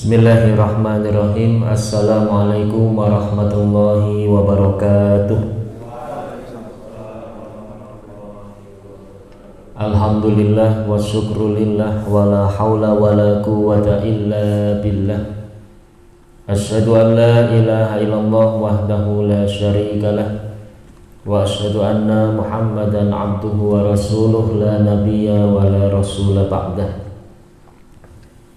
Bismillahirrahmanirrahim. Assalamualaikum warahmatullahi wabarakatuh. Alhamdulillah wa syukrulillah wa la hawla wa la quwwata illa billah. Asyhadu an la ilaha illallah wahdahu la syarika lah wa asyhadu anna Muhammadan abduhu wa rasuluh la nabiyya wa la rasula ba'dah.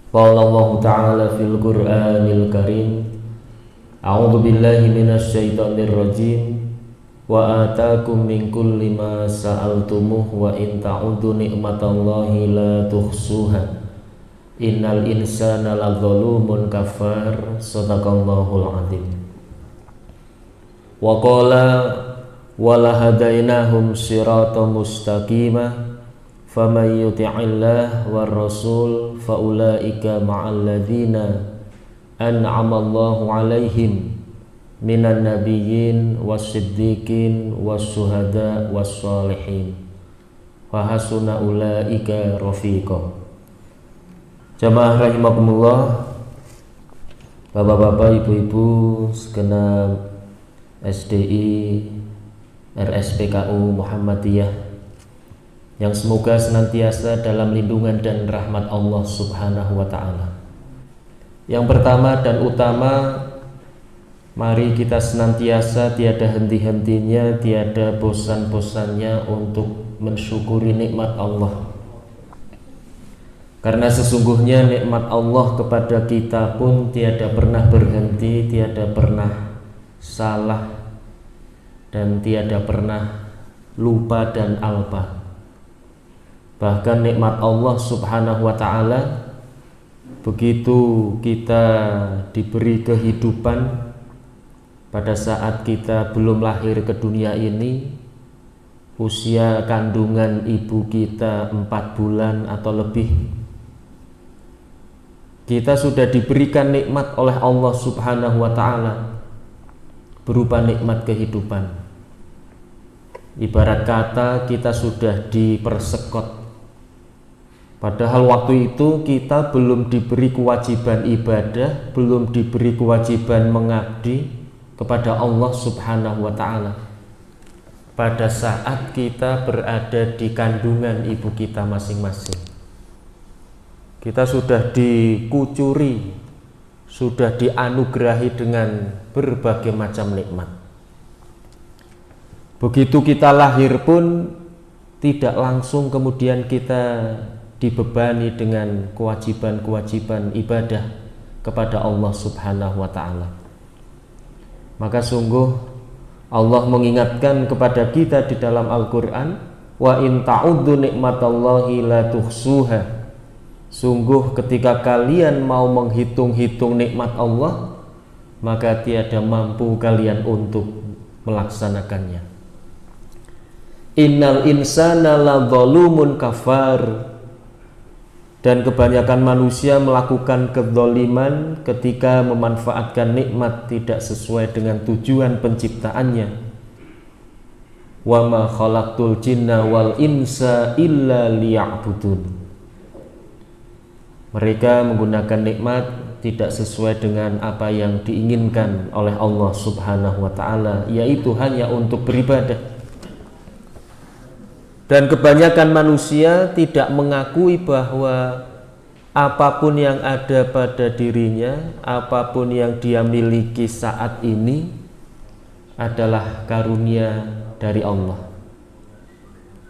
Qala Allah Ta'ala fil Qur'anil Karim, A'udzu billahi minasy syaithanir rajim, wa atakum min kulli ma sa'altumuh wa in ta'uddu ni'matallahi la tuhsuha innal insana ladzalumun kafar. Shadaqallahul adzim. Wa qala wa lahadainahum siratan mustaqima faman yuti'illah war rasul faulaika ma'al ladzina an'amallahu 'alaihim minan nabiyyin was-siddiqin was-syuhada was-sholihin wa hasuna ulaika rafiqa. Jamaah rahimakumullah, bapak-bapak, ibu-ibu segenap SDI RSPKU Muhammadiyah yang semoga senantiasa dalam lindungan dan rahmat Allah Subhanahu wa Ta'ala. Yang pertama dan utama, mari kita senantiasa tiada henti-hentinya, tiada bosan-bosannya untuk mensyukuri nikmat Allah. Karena sesungguhnya nikmat Allah kepada kita pun tiada pernah berhenti, tiada pernah salah, dan tiada pernah lupa dan alpa. Bahkan nikmat Allah Subhanahu wa Ta'ala, begitu kita diberi kehidupan pada saat kita belum lahir ke dunia ini, usia kandungan ibu kita 4 bulan atau lebih, kita sudah diberikan nikmat oleh Allah Subhanahu wa Ta'ala berupa nikmat kehidupan. Ibarat kata kita sudah dipersekot. Padahal waktu itu kita belum diberi kewajiban ibadah, belum diberi kewajiban mengabdi kepada Allah Subhanahu wa Ta'ala. Pada saat kita berada di kandungan ibu kita masing-masing, kita sudah dikucuri, sudah dianugerahi dengan berbagai macam nikmat. Begitu kita lahir pun tidak langsung kemudian kita dibebani dengan kewajiban-kewajiban ibadah kepada Allah Subhanahu wa Ta'ala. Maka sungguh Allah mengingatkan kepada kita di dalam Al-Quran, wa in ta'uddu nikmatallahi la tuhsuha. Sungguh ketika kalian mau menghitung-hitung nikmat Allah, maka tiada mampu kalian untuk melaksanakannya. Innal insana ladzalumun kafar. Dan kebanyakan manusia melakukan kezaliman ketika memanfaatkan nikmat tidak sesuai dengan tujuan penciptaannya. Wa ma khalaqtul jinna wal insa illa liya'budun. Mereka menggunakan nikmat tidak sesuai dengan apa yang diinginkan oleh Allah Subhanahu wa Ta'ala, yaitu hanya untuk beribadah. Dan kebanyakan manusia tidak mengakui bahwa apapun yang ada pada dirinya, apapun yang dia miliki saat ini adalah karunia dari Allah.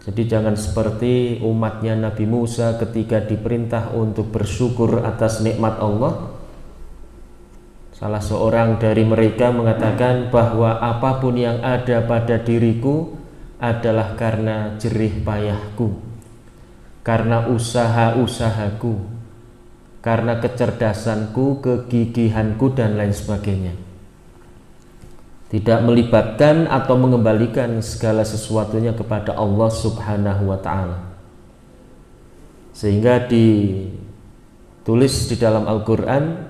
Jadi jangan seperti umatnya Nabi Musa ketika diperintah untuk bersyukur atas nikmat Allah. Salah seorang dari mereka mengatakan bahwa apapun yang ada pada diriku adalah karena jerih payahku, karena usaha-usahaku, karena kecerdasanku, kegigihanku, dan lain sebagainya. Tidak melibatkan atau mengembalikan segala sesuatunya kepada Allah Subhanahu wa Ta'ala. Sehingga ditulis di dalam Al-Quran,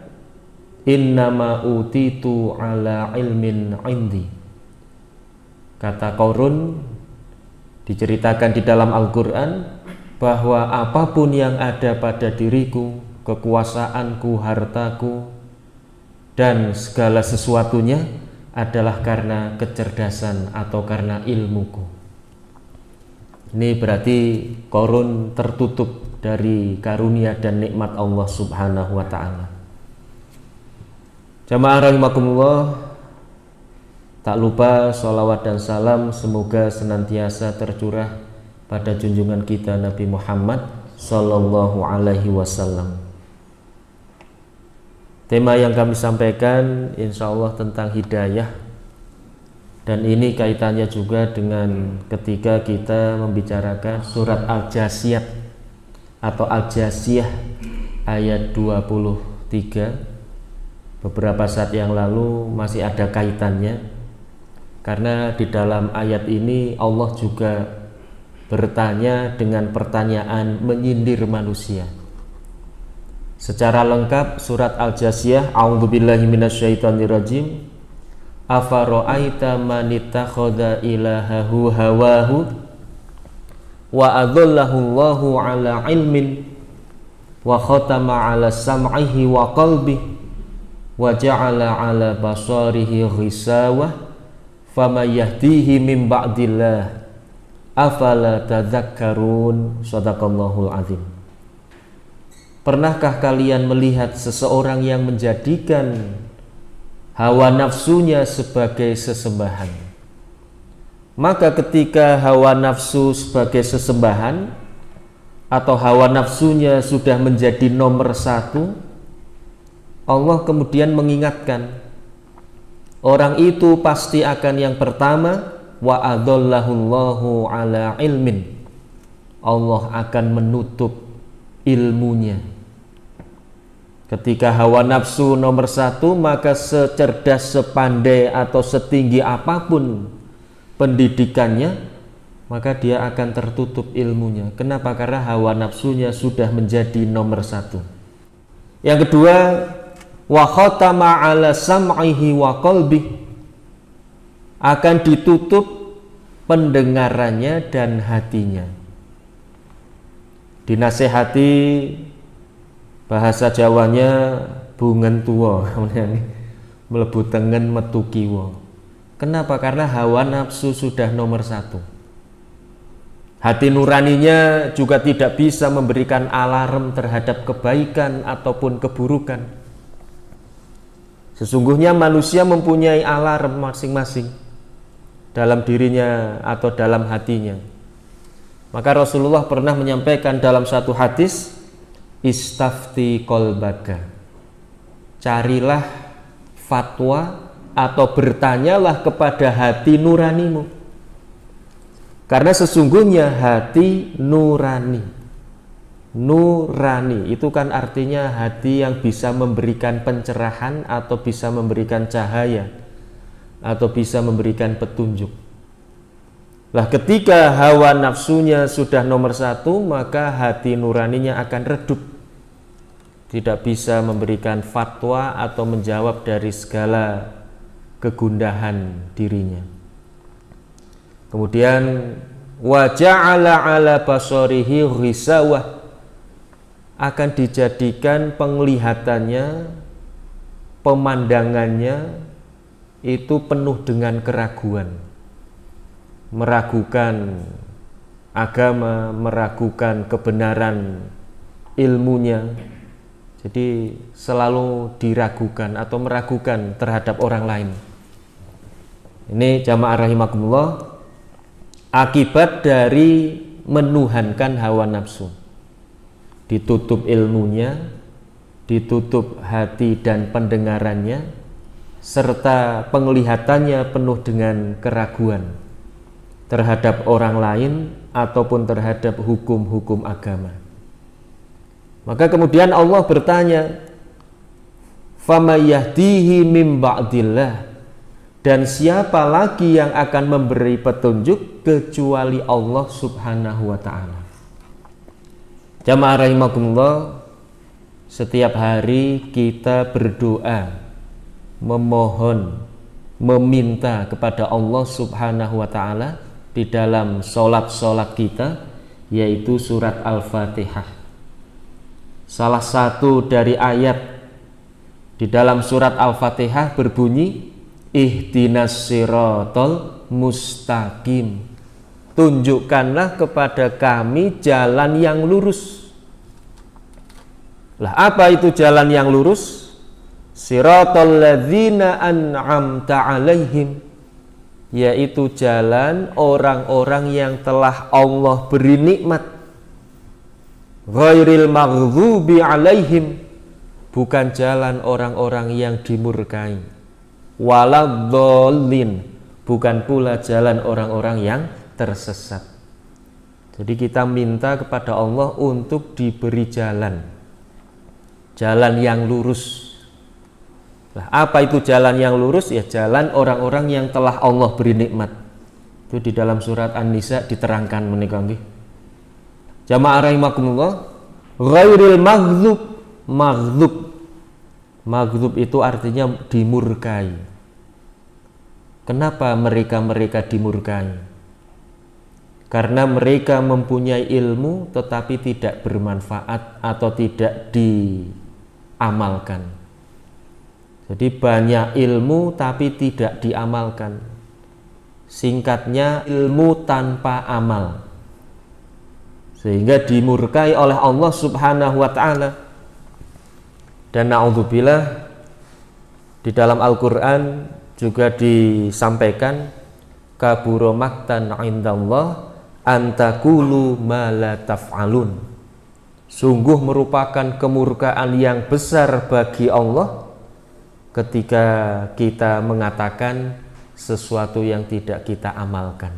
innama utitu ala ilmin indi. Kata Qarun diceritakan di dalam Al-Quran bahwa apapun yang ada pada diriku, kekuasaanku, hartaku, dan segala sesuatunya adalah karena kecerdasan atau karena ilmuku. Ini berarti Qarun tertutup dari karunia dan nikmat Allah Subhanahu wa ta'ala. Jamaah rahimakumullah, tak lupa sholawat dan salam semoga senantiasa tercurah pada junjungan kita Nabi Muhammad sallallahu alaihi wasallam. Tema yang kami sampaikan insya Allah tentang hidayah, dan ini kaitannya juga dengan ketika kita membicarakan surat Al-Jasiyah atau Al-Jasiyah ayat 23. Beberapa saat yang lalu masih ada kaitannya, karena di dalam ayat ini Allah juga bertanya dengan pertanyaan menyindir manusia. Secara lengkap surat Al-Jasiyah, a'udzubillahi minasyaitonirrajim, afara'aita man ittakhadha ilahahu hawahu wa adhallahu Allahu ala ilmin wa khatama ala sam'ihi wa qalbihi wa ja'ala ala basarihi ghisawah fama yahdihi min ba'dillah afala tadzakkarun. Shadaqallahul azim. Pernahkah kalian melihat seseorang yang menjadikan hawa nafsunya sebagai sesembahan? Maka ketika hawa nafsu sebagai sesembahan atau hawa nafsunya sudah menjadi nomor satu, Allah kemudian mengingatkan orang itu pasti akan yang pertama, wa adallahullahu ala ilmin, Allah akan menutup ilmunya. Ketika hawa nafsu nomor satu, maka secerdas, sepandai atau setinggi apapun pendidikannya, maka dia akan tertutup ilmunya. Kenapa? Karena hawa nafsunya sudah menjadi nomor satu. Yang kedua, wa khatama ala sam'ihi wa qalbihi, akan ditutup pendengarannya dan hatinya. Dinasehati, bahasa Jawanya bungen tua, mlebu tengen metu kiwa. Kenapa? Karena hawa nafsu sudah nomor satu. Hati nuraninya juga tidak bisa memberikan alarm terhadap kebaikan ataupun keburukan. Sesungguhnya manusia mempunyai alarm masing-masing dalam dirinya atau dalam hatinya. Maka Rasulullah pernah menyampaikan dalam satu hadis, istafti qalbaka, carilah fatwa atau bertanyalah kepada hati nuranimu, karena sesungguhnya hati nurani itu kan artinya hati yang bisa memberikan pencerahan atau bisa memberikan cahaya atau bisa memberikan petunjuk. Lah ketika hawa nafsunya sudah nomor satu, maka hati nuraninya akan redup, tidak bisa memberikan fatwa atau menjawab dari segala kegundahan dirinya. Kemudian wa ja'ala ala basarihi ghisawah, akan dijadikan penglihatannya, pemandangannya itu penuh dengan keraguan, meragukan agama, meragukan kebenaran ilmunya. Jadi selalu diragukan atau meragukan terhadap orang lain. Ini jamaah rahimakumullah, akibat dari menuhankan hawa nafsu. Ditutup ilmunya, ditutup hati dan pendengarannya, serta penglihatannya penuh dengan keraguan terhadap orang lain ataupun terhadap hukum-hukum agama. Maka kemudian Allah bertanya, fama yahdihi mim ba'dillah, dan siapa lagi yang akan memberi petunjuk kecuali Allah Subhanahu wa ta'ala. Jamaah rahimakumullah, setiap hari kita berdoa, memohon, meminta kepada Allah Subhanahu wa ta'ala di dalam sholat kita, yaitu surat Al-Fatihah. Salah satu dari ayat di dalam surat Al-Fatihah berbunyi ihdinas siratal mustaqim. Tunjukkanlah kepada kami jalan yang lurus. Lah apa itu jalan yang lurus? Siratal ladzina an'amta alaihim, yaitu jalan orang-orang yang telah Allah beri nikmat. Ghairil maghdubi alaihim, bukan jalan orang-orang yang dimurkai. Waladhdallin, bukan pula jalan orang-orang yang tersesat. Jadi kita minta kepada Allah untuk diberi jalan yang lurus. Nah, apa itu jalan yang lurus? Ya jalan orang-orang yang telah Allah beri nikmat. Itu di dalam surat An-Nisa diterangkan menika nggih. Jamaah rahimakumullah, ghairil maghdub itu artinya dimurkai. Kenapa mereka dimurkai? Karena mereka mempunyai ilmu tetapi tidak bermanfaat atau tidak diamalkan. Jadi banyak ilmu tapi tidak diamalkan. Singkatnya ilmu tanpa amal, sehingga dimurkai oleh Allah Subhanahu wa ta'ala. Dan na'udzubillah, di dalam Al-Quran juga disampaikan kabura maktan indallah antakulu ma la taf'alun. Sungguh merupakan kemurkaan yang besar bagi Allah ketika kita mengatakan sesuatu yang tidak kita amalkan.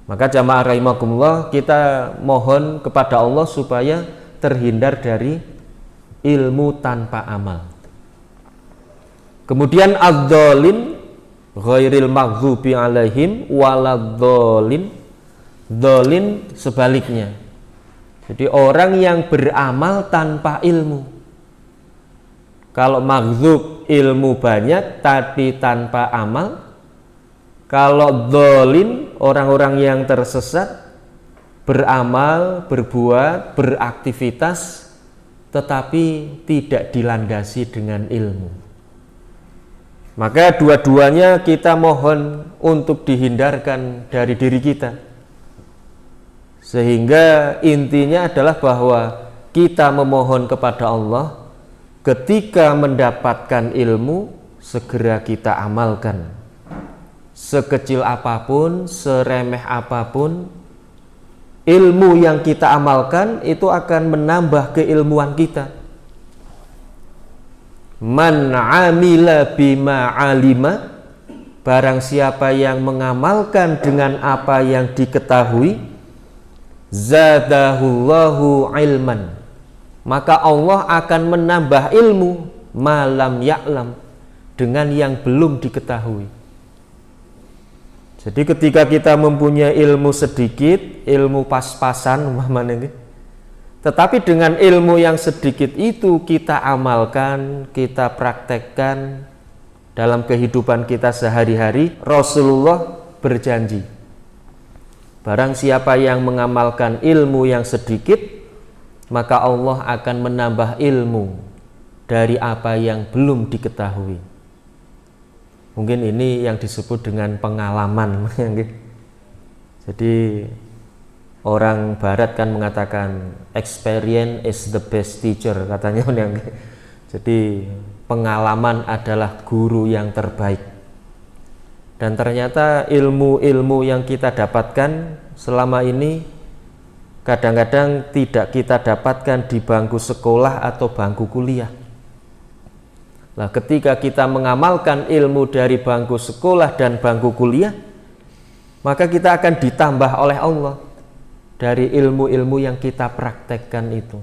Maka jamaah rahimakumullah, kita mohon kepada Allah supaya terhindar dari ilmu tanpa amal. Kemudian adz-dzalin ghairil maghdubi alaihim waladhdallin, dzalin sebaliknya. Jadi orang yang beramal tanpa ilmu. Kalau maghdub ilmu banyak tapi tanpa amal. Kalau dzalin orang-orang yang tersesat, beramal, berbuat, beraktivitas tetapi tidak dilandasi dengan ilmu. Maka dua-duanya kita mohon untuk dihindarkan dari diri kita. Sehingga intinya adalah bahwa kita memohon kepada Allah, ketika mendapatkan ilmu segera kita amalkan. Sekecil apapun, seremeh apapun, ilmu yang kita amalkan itu akan menambah keilmuan kita. Man amila bima alima, barang siapa yang mengamalkan dengan apa yang diketahui, zadahullahu ilman, maka Allah akan menambah ilmu malam ya'lam, dengan yang belum diketahui. Jadi ketika kita mempunyai ilmu sedikit, ilmu pas-pasan umpamanya, tetapi dengan ilmu yang sedikit itu kita amalkan, kita praktekkan dalam kehidupan kita sehari-hari, Rasulullah berjanji, barang siapa yang mengamalkan ilmu yang sedikit, maka Allah akan menambah ilmu dari apa yang belum diketahui. Mungkin ini yang disebut dengan pengalaman. Jadi orang barat kan mengatakan experience is the best teacher, katanya. Jadi pengalaman adalah guru yang terbaik. Dan ternyata ilmu-ilmu yang kita dapatkan selama ini kadang-kadang tidak kita dapatkan di bangku sekolah atau bangku kuliah. Nah, ketika kita mengamalkan ilmu dari bangku sekolah dan bangku kuliah, maka kita akan ditambah oleh Allah dari ilmu-ilmu yang kita praktekkan itu.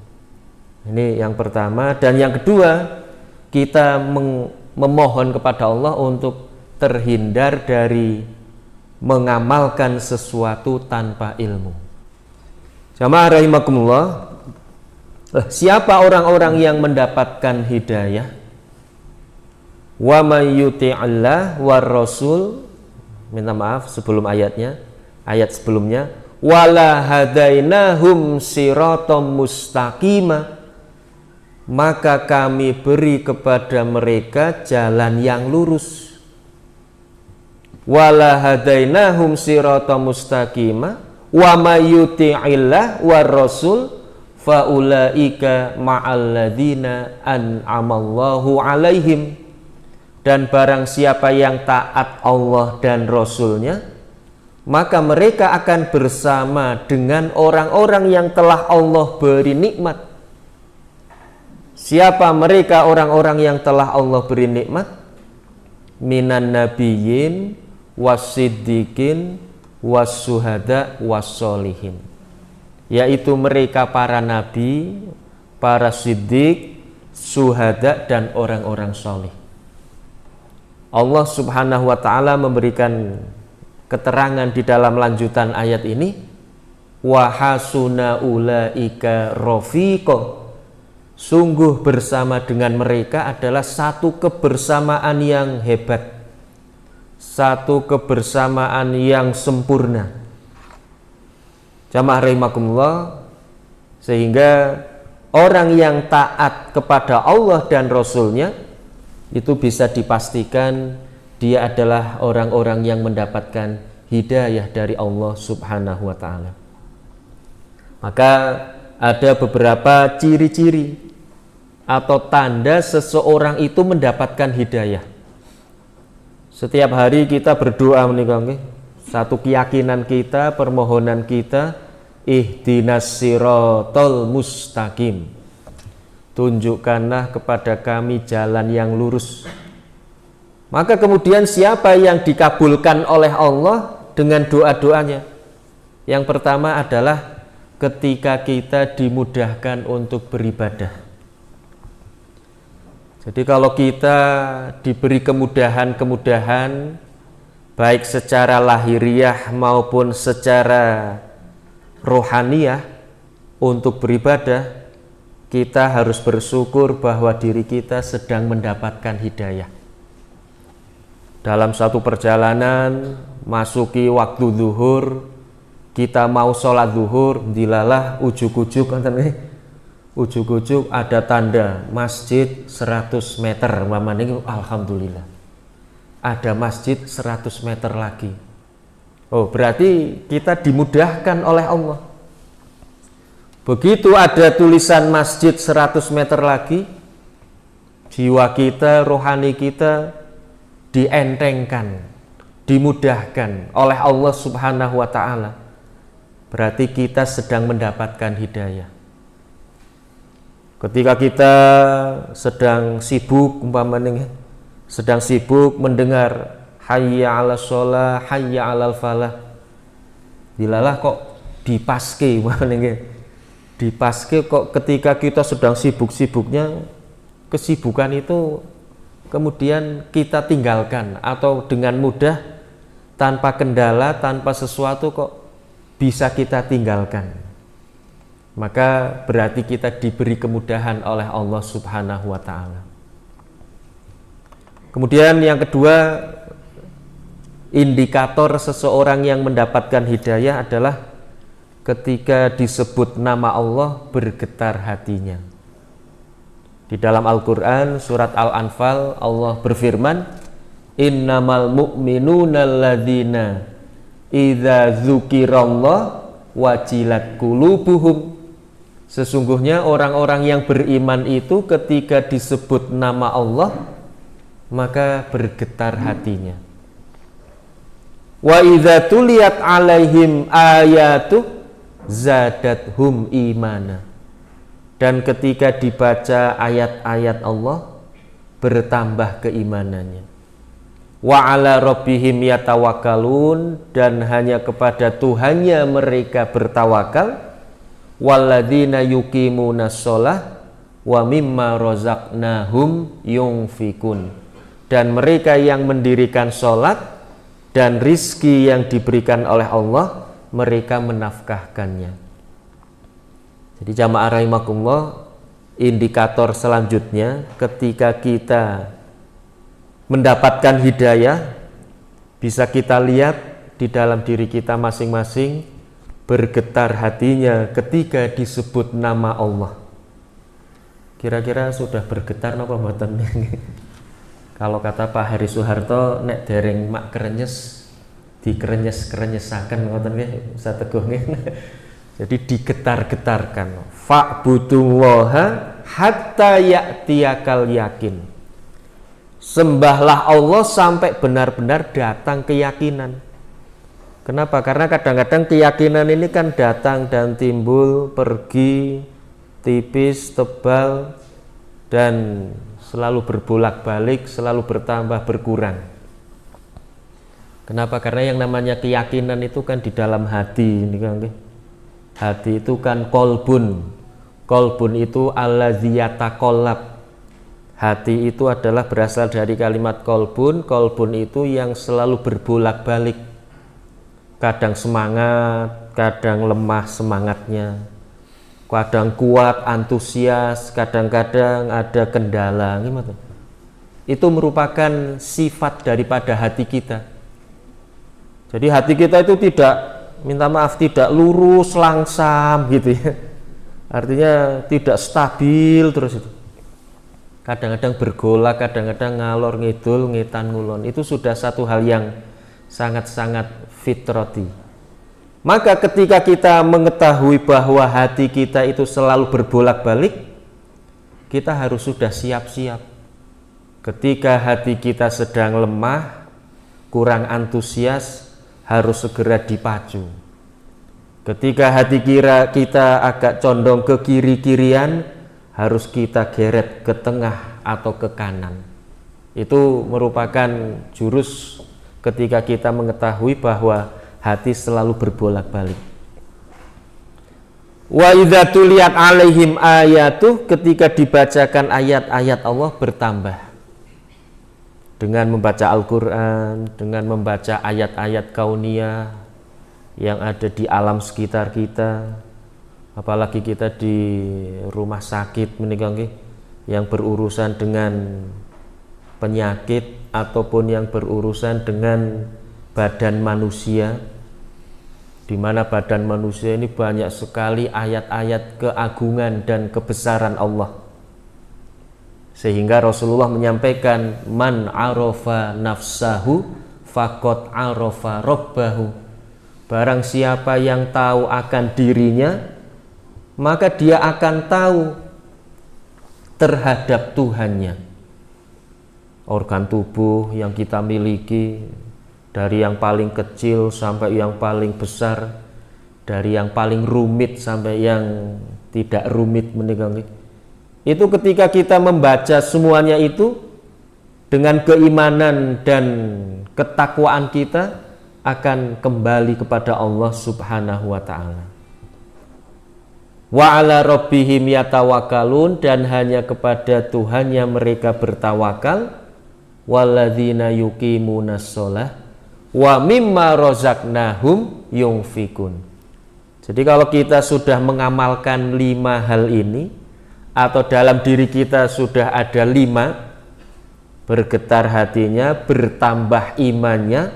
Ini yang pertama. Dan yang kedua, kita memohon kepada Allah untuk terhindar dari mengamalkan sesuatu tanpa ilmu. Jamaah rahimakumullah, siapa orang-orang yang mendapatkan hidayah? Wa may yuti'illah war rasul, minta maaf sebelum ayatnya, ayat sebelumnya, wala hadainahum siratal mustaqima, maka kami beri kepada mereka jalan yang lurus. Wala hadainahum siratan mustaqima wa may yuti'illah war rasul faulaika ma'al ladzina an'amallahu alaihim. Dan barang siapa yang taat Allah dan Rasulnya, maka mereka akan bersama dengan orang-orang yang telah Allah beri nikmat. Siapa mereka orang-orang yang telah Allah beri nikmat? Minan nabiyyin wasiddiqin wassuhada wassolihin, yaitu mereka para nabi, para siddiq, suhada, dan orang-orang solih. Allah subhanahu wa ta'ala memberikan keterangan di dalam lanjutan ayat ini, wa hasuna ulaika rafiqa, sungguh bersama dengan mereka adalah satu kebersamaan yang hebat, satu kebersamaan yang sempurna. Jamaah rahimakumullah, sehingga orang yang taat kepada Allah dan Rasulnya itu bisa dipastikan dia adalah orang-orang yang mendapatkan hidayah dari Allah subhanahu wa ta'ala. Maka ada beberapa ciri-ciri atau tanda seseorang itu mendapatkan hidayah. Setiap hari kita berdoa menikah, satu keyakinan kita, permohonan kita, ihdinas siratal mustaqim, tunjukkanlah kepada kami jalan yang lurus. Maka kemudian siapa yang dikabulkan oleh Allah dengan doa-doanya? Yang pertama adalah ketika kita dimudahkan untuk beribadah. Jadi kalau kita diberi kemudahan-kemudahan, baik secara lahiriah maupun secara rohaniyah untuk beribadah, kita harus bersyukur bahwa diri kita sedang mendapatkan hidayah. Dalam satu perjalanan masuki waktu zuhur, kita mau sholat zuhur, dilalah ujuk-ujuk ada tanda masjid 100 meter, alhamdulillah ada masjid 100 meter lagi. Oh, berarti kita dimudahkan oleh Allah. Begitu ada tulisan masjid 100 meter lagi, jiwa kita, rohani kita dientengkan, dimudahkan oleh Allah subhanahu wa ta'ala. Berarti kita sedang mendapatkan hidayah. Ketika kita sedang sibuk, sedang sibuk mendengar hayya 'alas shalah, hayya 'alal falah, dilalah kok dipaske, dipaske kok ketika kita sedang sibuk-sibuknya, kesibukan itu kemudian kita tinggalkan, atau dengan mudah tanpa kendala, tanpa sesuatu kok bisa kita tinggalkan. Maka berarti kita diberi kemudahan oleh Allah subhanahu wa ta'ala. Kemudian yang kedua, indikator seseorang yang mendapatkan hidayah adalah ketika disebut nama Allah bergetar hatinya. Di dalam Al-Quran surat Al-Anfal Allah berfirman, innamal mu'minuna alladzina idza dzukirallah wajilat qulubuhum. Sesungguhnya orang-orang yang beriman itu ketika disebut nama Allah maka bergetar hatinya. Wa idza tuliyat alaihim ayatu zadathum imana. Dan ketika dibaca ayat-ayat Allah bertambah keimanannya. Wa ala rabbihim yatawakkalun, dan hanya kepada Tuhannya mereka bertawakal. Walladzina yuqimunas shalah wa mimma razaqnahum yunfikun. Dan mereka yang mendirikan sholat dan rizki yang diberikan oleh Allah, mereka menafkahkannya. Jadi jamaah rahimakumullah, indikator selanjutnya ketika kita mendapatkan hidayah, bisa kita lihat di dalam diri kita masing-masing bergetar hatinya ketika disebut nama Allah. Kira-kira sudah bergetar napa mboten? Kalau kata Pak Heri Soeharto, nek dereng mak krenyes dikerenyes-kerenyesaken ngoten nggih Ustaz Teguh nggih. Jadi digetar-getarkan. Fa'budullaha hatta ya'tiyakal yakin. Sembahlah Allah sampai benar-benar datang keyakinan. Kenapa? Karena kadang-kadang keyakinan ini kan datang dan timbul, pergi, tipis, tebal, dan selalu berbolak-balik, selalu bertambah, berkurang. Kenapa? Karena yang namanya keyakinan itu kan di dalam hati. Ini kan, hati itu kan kolbun. Kolbun itu allazi yataqallab. Hati itu adalah berasal dari kalimat kolbun. Kolbun itu yang selalu berbolak-balik. Kadang semangat, kadang lemah semangatnya. Kadang kuat, antusias, kadang-kadang ada kendala. Gimana? Itu merupakan sifat daripada hati kita. Jadi hati kita itu tidak, minta maaf, tidak lurus, langsam gitu ya. Artinya tidak stabil terus itu. Kadang-kadang bergolak, kadang-kadang ngalor ngidul, ngetan ngulon. Itu sudah satu hal yang sangat-sangat fitrati. Maka ketika kita mengetahui bahwa hati kita itu selalu berbolak-balik, kita harus sudah siap-siap. Ketika hati kita sedang lemah, kurang antusias, harus segera dipacu. Ketika hati kita agak condong ke kiri-kirian, harus kita geret ke tengah atau ke kanan. Itu merupakan jurus ketika kita mengetahui bahwa hati selalu berbolak-balik. Wa idza tuliyat alaihim ayatuh, ketika dibacakan ayat-ayat Allah bertambah. Dengan membaca Al-Qur'an, dengan membaca ayat-ayat kauniyah yang ada di alam sekitar kita, apalagi kita di rumah sakit menika nggih, yang berurusan dengan penyakit ataupun yang berurusan dengan badan manusia, di mana badan manusia ini banyak sekali ayat-ayat keagungan dan kebesaran Allah. Sehingga Rasulullah menyampaikan, man arafa nafsahu faqad arafa rabbahu. Barang siapa yang tahu akan dirinya, maka dia akan tahu terhadap Tuhannya. Organ tubuh yang kita miliki, dari yang paling kecil sampai yang paling besar, dari yang paling rumit sampai yang tidak rumit menikah. Itu ketika kita membaca semuanya itu dengan keimanan dan ketakwaan kita akan kembali kepada Allah Subhanahu wa ta'ala. Wa ala rabbihim yatawakkalun, dan hanya kepada Tuhannya mereka bertawakal. Walladzina yuqimunas shalah wa mimma razaqnahum yunfikun. Jadi kalau kita sudah mengamalkan 5 hal ini, atau dalam diri kita sudah ada 5, bergetar hatinya, bertambah imannya,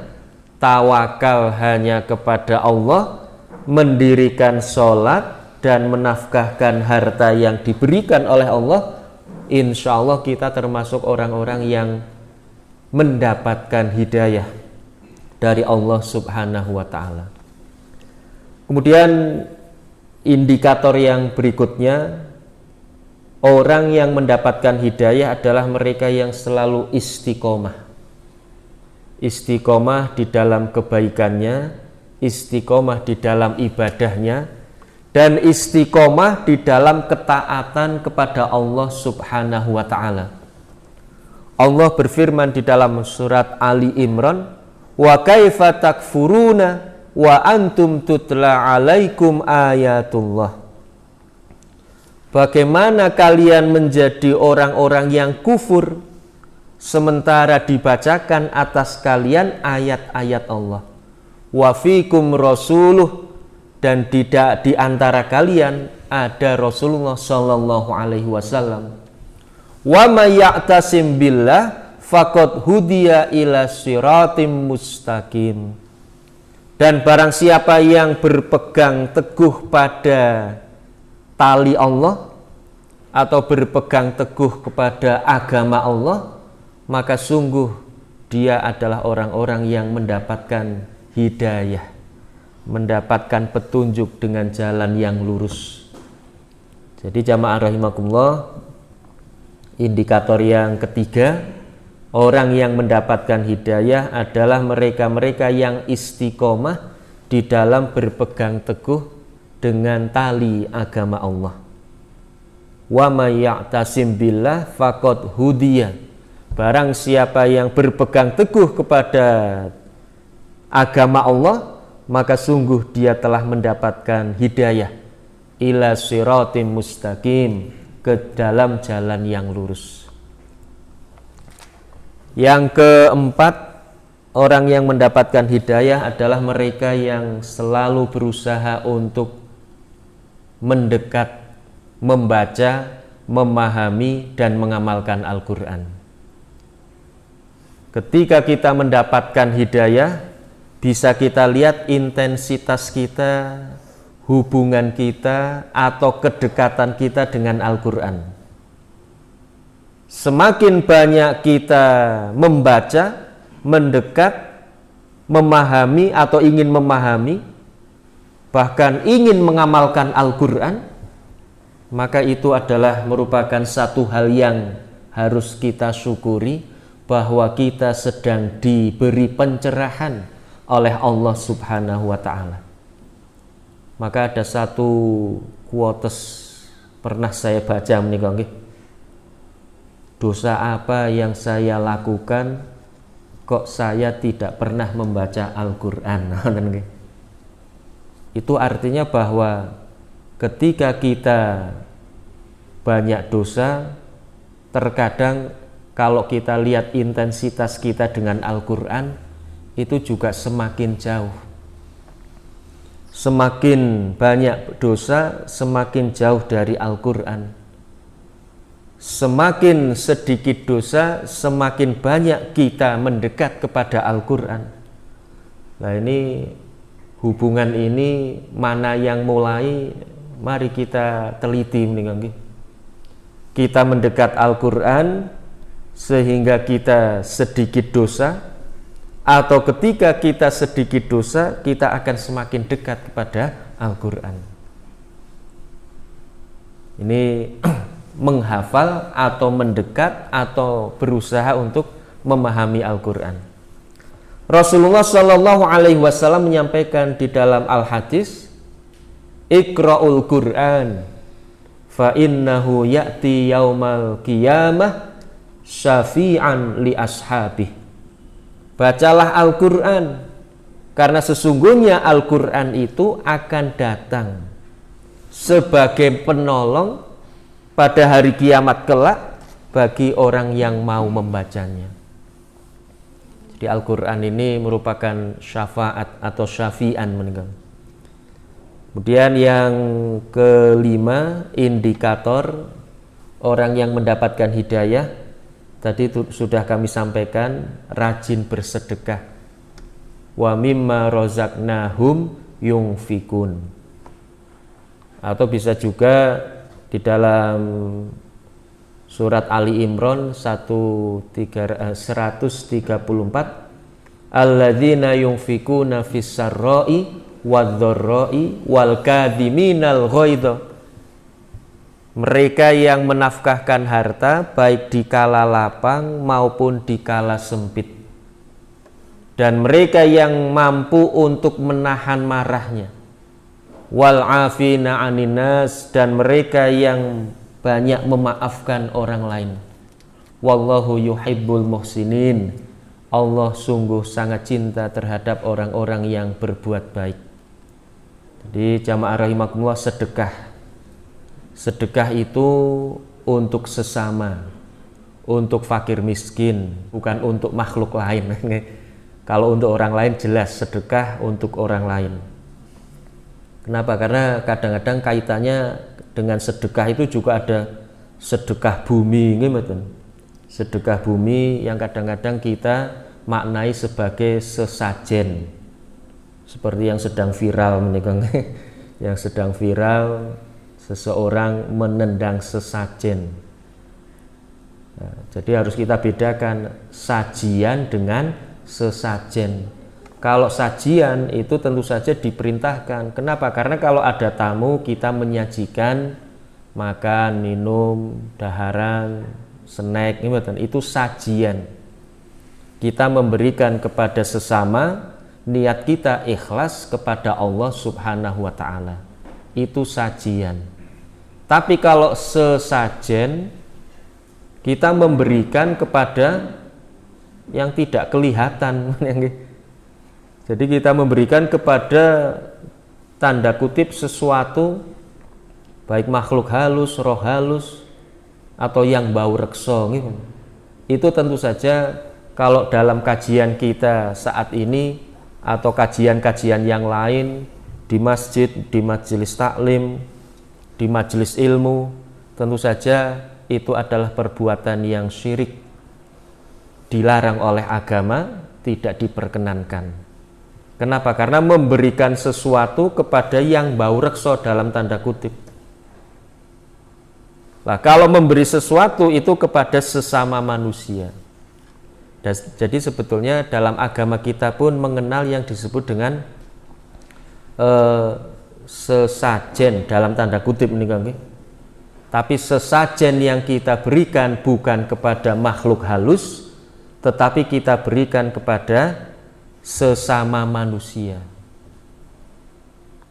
tawakal hanya kepada Allah, mendirikan sholat dan menafkahkan harta yang diberikan oleh Allah, insya Allah kita termasuk orang-orang yang mendapatkan hidayah dari Allah Subhanahu wa ta'ala. Kemudian indikator yang berikutnya, orang yang mendapatkan hidayah adalah mereka yang selalu istiqomah. Istiqomah di dalam kebaikannya, istiqomah di dalam ibadahnya, dan istiqomah di dalam ketaatan kepada Allah Subhanahu wa ta'ala. Allah berfirman di dalam surat Ali Imran, wa kaifa takfuruna wa antum tutla alaikum ayatullah. Bagaimana kalian menjadi orang-orang yang kufur sementara dibacakan atas kalian ayat-ayat Allah. Wa fikum rasuluh, dan tidak di antara kalian ada Rasulullah sallallahu alaihi wasallam. Wa may ya'tasim billah faqad hudiya ila siratim mustaqim. Dan barang siapa yang berpegang teguh pada tali Allah atau berpegang teguh kepada agama Allah, maka sungguh dia adalah orang-orang yang mendapatkan hidayah, mendapatkan petunjuk dengan jalan yang lurus. Jadi jamaah rahimakumullah, indikator yang ketiga, orang yang mendapatkan hidayah adalah mereka-mereka yang istiqomah di dalam berpegang teguh dengan tali agama Allah. Wa may ya'tasim billah faqad hudiya. Barang siapa yang berpegang teguh kepada agama Allah, maka sungguh dia telah mendapatkan hidayah ila siratim mustaqim, ke dalam jalan yang lurus. Yang keempat, orang yang mendapatkan hidayah adalah mereka yang selalu berusaha untuk mendekat, membaca, memahami, dan mengamalkan Al-Quran. Ketika kita mendapatkan hidayah, bisa kita lihat intensitas kita, hubungan kita, atau kedekatan kita dengan Al-Quran. Semakin banyak kita membaca, mendekat, memahami atau ingin memahami, bahkan ingin mengamalkan Al-Quran, maka itu adalah merupakan satu hal yang harus kita syukuri, bahwa kita sedang diberi pencerahan oleh Allah Subhanahu wa Ta'ala. Maka ada satu quotes pernah saya baca menikah, dosa apa yang saya lakukan kok saya tidak pernah membaca Al-Quran. Itu artinya bahwa ketika kita banyak dosa, terkadang kalau kita lihat intensitas kita dengan Al-Quran, itu juga semakin jauh. Semakin banyak dosa, semakin jauh dari Al-Quran. Semakin sedikit dosa, semakin banyak kita mendekat kepada Al-Quran. Nah, ini hubungan ini mana yang mulai, mari kita teliti. Kita mendekat Al-Quran sehingga kita sedikit dosa, atau ketika kita sedikit dosa, kita akan semakin dekat kepada Al-Quran. Ini menghafal atau mendekat atau berusaha untuk memahami Al-Quran. Rasulullah Shallallahu Alaihi Wasallam menyampaikan di dalam Al-Hadis, Iqra'ul Quran fa innahu ya'ti yaumal qiyamah syafi'an li ashabih. Bacalah Al-Quran, karena sesungguhnya Al-Quran itu akan datang sebagai penolong pada hari kiamat kelak bagi orang yang mau membacanya. Jadi Al-Quran ini merupakan syafaat atau syafi'an meninggal. Kemudian yang kelima, indikator orang yang mendapatkan hidayah, tadi sudah kami sampaikan, rajin bersedekah. Wa mimma rozaqnahum yunfikun. Atau bisa juga di dalam surat Ali Imran 134, alladzina yunfikuna fis sarra'i wadh-dharra'i wal kadhiminal ghaidha. Mereka yang menafkahkan harta baik di kala lapang maupun di kala sempit, dan mereka yang mampu untuk menahan marahnya, wal afina aninas, dan mereka yang banyak memaafkan orang lain. Wallahu yuhibbul muhsinin. Allah sungguh sangat cinta terhadap orang-orang yang berbuat baik. Jadi jamaah rahimakumullah, sedekah itu untuk sesama, untuk fakir miskin, bukan untuk makhluk lain. Kalau untuk orang lain jelas sedekah untuk orang lain. Kenapa? Karena kadang-kadang kaitannya dengan sedekah itu juga ada sedekah bumi, sedekah bumi yang kadang-kadang kita maknai sebagai sesajen, seperti yang sedang viral menikah, yang sedang viral seseorang menendang sesajen. Nah, jadi harus kita bedakan sajian dengan sesajen. Kalau sajian itu tentu saja diperintahkan. Kenapa? Karena kalau ada tamu kita menyajikan makan, minum, daharan, snack, itu sajian. Kita memberikan kepada sesama, niat kita ikhlas kepada Allah Subhanahu wa ta'ala. Itu sajian. Tapi kalau sesajen, kita memberikan kepada yang tidak kelihatan. Jadi kita memberikan kepada tanda kutip sesuatu, baik makhluk halus, roh halus, atau yang bau rekso. Itu tentu saja kalau dalam kajian kita saat ini atau kajian-kajian yang lain di masjid, di majelis taklim, di majelis ilmu, tentu saja itu adalah perbuatan yang syirik, dilarang oleh agama, tidak diperkenankan. Kenapa? Karena memberikan sesuatu kepada yang bau rekso dalam tanda kutip. Nah, kalau memberi sesuatu itu kepada sesama manusia. Jadi sebetulnya dalam agama kita pun mengenal yang disebut dengan sesajen dalam tanda kutip ini kan. Tapi sesajen yang kita berikan bukan kepada makhluk halus, tetapi kita berikan kepada sesama manusia.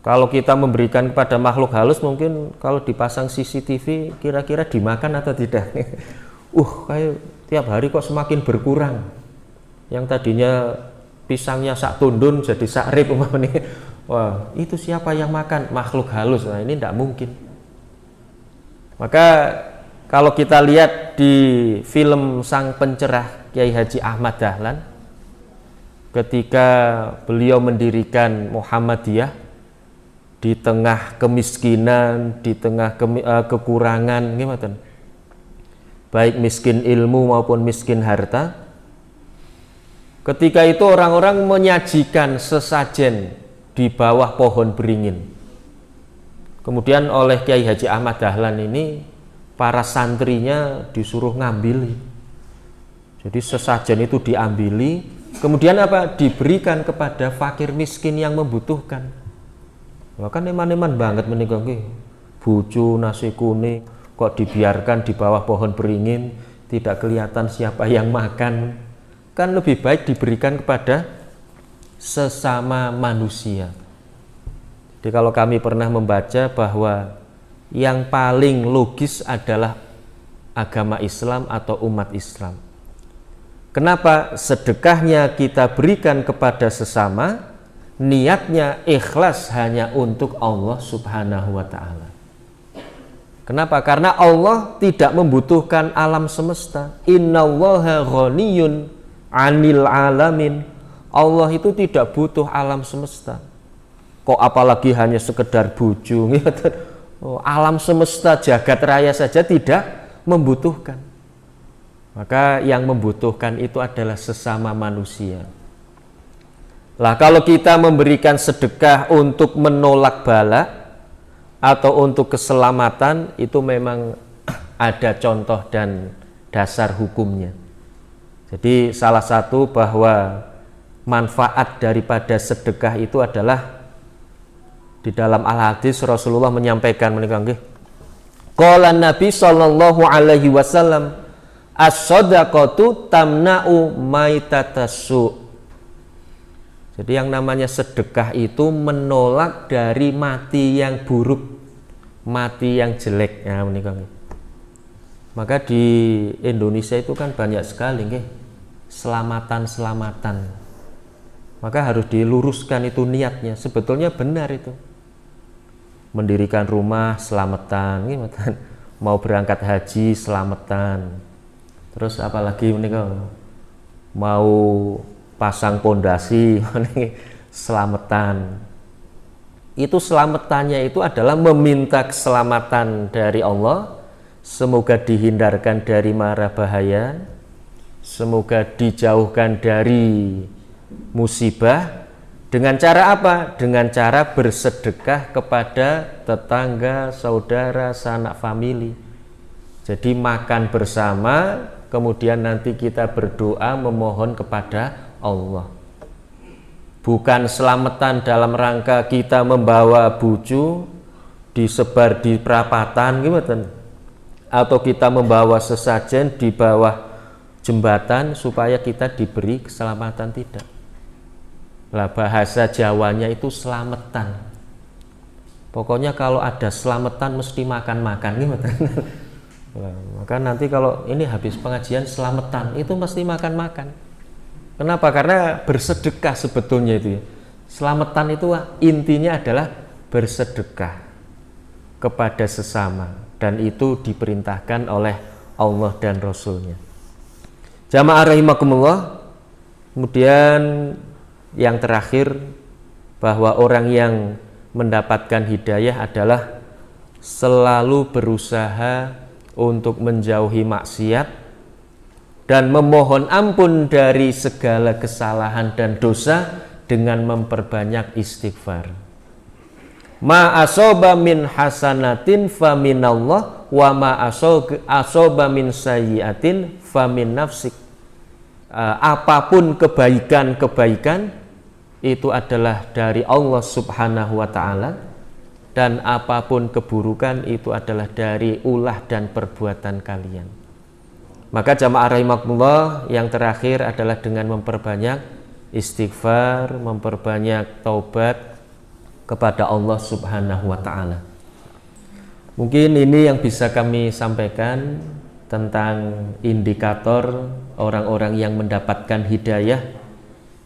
Kalau kita memberikan kepada makhluk halus, mungkin kalau dipasang CCTV kira-kira dimakan atau tidak. Kayak tiap hari kok semakin berkurang. Yang tadinya pisangnya sak tundun jadi sak rib umpamanya. Wah, itu siapa yang makan? Makhluk halus. Nah, ini tidak mungkin. Maka kalau kita lihat di film Sang Pencerah Kiai Haji Ahmad Dahlan, ketika beliau mendirikan Muhammadiyah di tengah kemiskinan, di tengah kekurangan, gimana? Baik miskin ilmu maupun miskin harta. Ketika itu orang-orang menyajikan sesajen di bawah pohon beringin. Kemudian oleh Kiai Haji Ahmad Dahlan ini para santrinya disuruh ngambil. Jadi sesajen itu diambili, kemudian apa? Diberikan kepada fakir miskin yang membutuhkan. Wah, kan eman-eman banget menikah bucu nasi kuning kok dibiarkan di bawah pohon beringin, tidak kelihatan siapa yang makan. Kan lebih baik diberikan kepada sesama manusia. Jadi kalau kami pernah membaca bahwa yang paling logis adalah agama Islam atau umat Islam. Kenapa? Sedekahnya kita berikan kepada sesama, niatnya ikhlas hanya untuk Allah Subhanahu wa ta'ala. Kenapa? Karena Allah tidak membutuhkan alam semesta. Innallaha ghaniyun 'anil alamin. Allah itu tidak butuh alam semesta. Kok apalagi hanya sekedar buju. Alam semesta jagat raya saja tidak membutuhkan. Maka yang membutuhkan itu adalah sesama manusia. Lah kalau kita memberikan sedekah untuk menolak bala atau untuk keselamatan, itu memang ada contoh dan dasar hukumnya. Jadi salah satu bahwa manfaat daripada sedekah itu adalah di dalam al-hadis Rasulullah menyampaikan menikah. Qala Nabi sallallahu alaihi wasallam, as-shadaqatu tamna'u maitatassu. Jadi yang namanya sedekah itu menolak dari mati yang buruk, mati yang jelek. Ya, menikah. Maka di Indonesia itu kan banyak sekali selamatan-selamatan. Maka harus diluruskan itu niatnya. Sebetulnya benar itu. Mendirikan rumah selamatan, mau berangkat haji selamatan. Terus apalagi menikah, mau pasang pondasi selamatan. Itu selamatannya itu adalah meminta keselamatan dari Allah, semoga dihindarkan dari mara bahaya, semoga dijauhkan dari musibah, Dengan cara apa? Dengan cara bersedekah kepada tetangga, saudara, sanak famili. Jadi makan bersama, kemudian nanti kita berdoa memohon kepada Allah. Bukan selamatan dalam rangka kita membawa bucu disebar di perapatan gimana? Atau kita membawa sesajen di bawah jembatan supaya kita diberi keselamatan, tidak. Lah bahasa Jawanya itu selamatan. Pokoknya kalau ada selamatan mesti makan-makan gimana? Maka nanti kalau ini habis pengajian selamatan itu mesti makan-makan. Kenapa? Karena bersedekah sebetulnya itu ya. Selamatan itu intinya adalah bersedekah kepada sesama, dan itu diperintahkan oleh Allah dan Rasulnya. Jamaah rahimakumullah. Kemudian yang terakhir, bahwa orang yang mendapatkan hidayah adalah selalu berusaha untuk menjauhi maksiat dan memohon ampun dari segala kesalahan dan dosa dengan memperbanyak istighfar. Ma asoba min hasanatin fa minallah wa ma asoba min sayyiatin fa min nafsik. Apapun kebaikan-kebaikan itu adalah dari Allah Subhanahu wa ta'ala, dan apapun keburukan itu adalah dari ulah dan perbuatan kalian. Maka jamaah rahimakumullah, yang terakhir adalah dengan memperbanyak istighfar, memperbanyak taubat kepada Allah Subhanahu wa ta'ala. Mungkin ini yang bisa kami sampaikan tentang indikator orang-orang yang mendapatkan hidayah,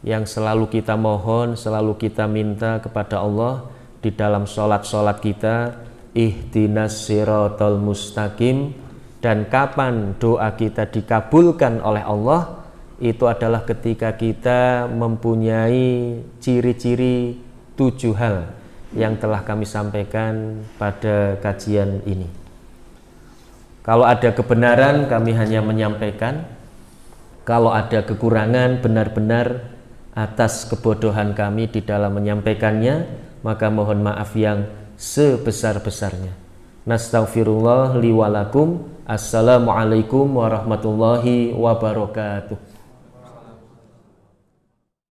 yang selalu kita mohon, selalu kita minta kepada Allah di dalam sholat-sholat kita, ihdinas siratal mustaqim. Dan kapan doa kita dikabulkan oleh Allah, itu adalah ketika kita mempunyai ciri-ciri 7 hal yang telah kami sampaikan pada kajian ini. Kalau ada kebenaran, kami hanya menyampaikan. Kalau ada kekurangan, benar-benar atas kebodohan kami di dalam menyampaikannya, maka mohon maaf yang sebesar-besarnya. Nastaghfirullah li wa lakum. Assalamualaikum warahmatullahi wabarakatuh.